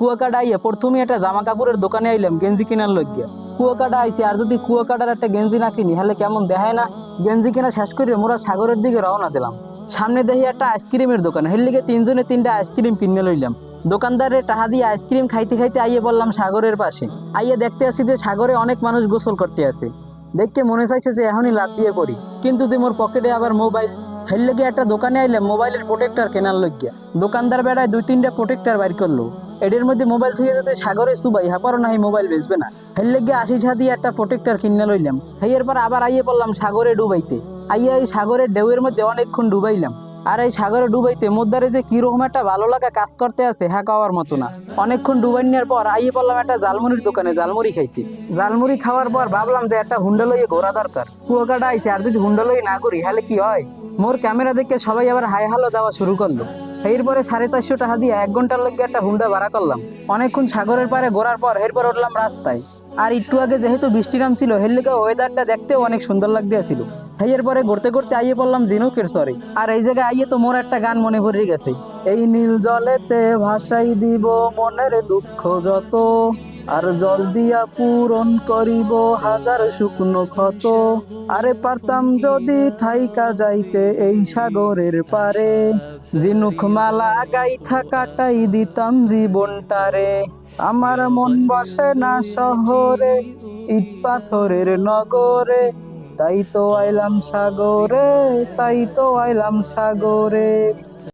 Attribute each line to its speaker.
Speaker 1: কুয়াকাটা আইয়া প্রথমে একটা জামা কাপড়ের দোকানে আইলাম গেঞ্জি কেনার লইগিয়া। কুয়াকাটা আইছি আর যদি কুয়াকাটার একটা গেঞ্জি না কিনি হলে কেমন দেখায় না। গেঞ্জি কেনা শেষ করে মোরা সাগরের দিকে রওনা দিলাম। সামনে দেখি একটা আইসক্রিমের দোকান, হের লিগে তিনজনে তিনটা আইসক্রিম কিনে লইলাম। দোকানদারের টাকা দিয়ে আইসক্রিম খাইতে খাইতে আইয়ে বললাম সাগরের পাশে। আইয়ে দেখতে আসি যে সাগরে অনেক মানুষ গোসল করতে আছে। দেখতে মনে চাইছে যে এখনই লাফ দিয়ে পড়ি, কিন্তু যে মোর পকেটে আবার মোবাইল। হের লেগে একটা দোকানে আইলাম মোবাইলের প্রোটেক্টর কেনার লইগিয়া। দোকানদার বেড়ায় দুই তিনটা প্রোটেক্টর বাইর করলো। এদের মধ্যে মোবাইল থুয়ে যেতে সাগরে সুবাই হাপারও না মোবাইল বেচবে না। হের লেগে 80 দিয়ে একটা প্রোটেক্টর কিনে লইলাম। হেয়ের পর আবার আইয়ে পড়লাম সাগরে ডুবাইতে। আইয়া এই সাগরের ঢেউয়ের মধ্যে অনেকক্ষণ ডুবাইলাম। আর এই সাগরে ডুবাইতে মোদ্দারে যে কিরকম একটা ভালো লাগা কাজ করতে আছে হ্যাঁ খাওয়ার মতো না। অনেকক্ষণ ডুবাই নেওয়ার পর আইয়ে পড়লাম একটা জালমুড়ির দোকানে জালমুড়ি খাইতে। জালমুড়ি খাওয়ার পর ভাবলাম যে একটা হুন্ডা লইয়ে ঘোরা দরকার। কুয়াকাটা আইছে আর যদি হুন্ডা লইয়ে না ঘুরি হলে কি হয়। মোর ক্যামেরা দেখে সবাই আবার হাই হ্যালো দেওয়া শুরু করলো। এরপরে 450 টাকা দিয়ে 1 ঘন্টার লগে একটা হুন্ডা ভাড়া করলাম। অনেকক্ষণ সাগরের পাড়ে ঘোরার পর এরপর উঠলাম রাস্তায়। আর একটু আগে যেহেতু বৃষ্টি নামছিল হের লেগে ওয়েদারটা দেখতেও অনেক সুন্দর লাগতে ছিল। হেয়ের পরে ঘুরতে ঘুরতে আইয়ে পড়লাম ঝিনুকের সরে। আর এই জায়গায় আইয়ে তো মোর একটা গান মনে পড়ে গেছে। এই নীল জলেতে ভাসাই দিব মনের দুঃখ যত, আর জল দিয়া পূরণ করিব হাজার শুকনো ক্ষত। আরে পারতাম যদি থাইকা যাইতে এই সাগরের পারে, ঝিনুক মালা গাইথা কাটাই দিতাম জীবনটারে। আমার মন বসে না শহরে, ইট পাথরের নগরে, তাই তো আইলাম সাগরে, তাই তো আইলাম সাগরে।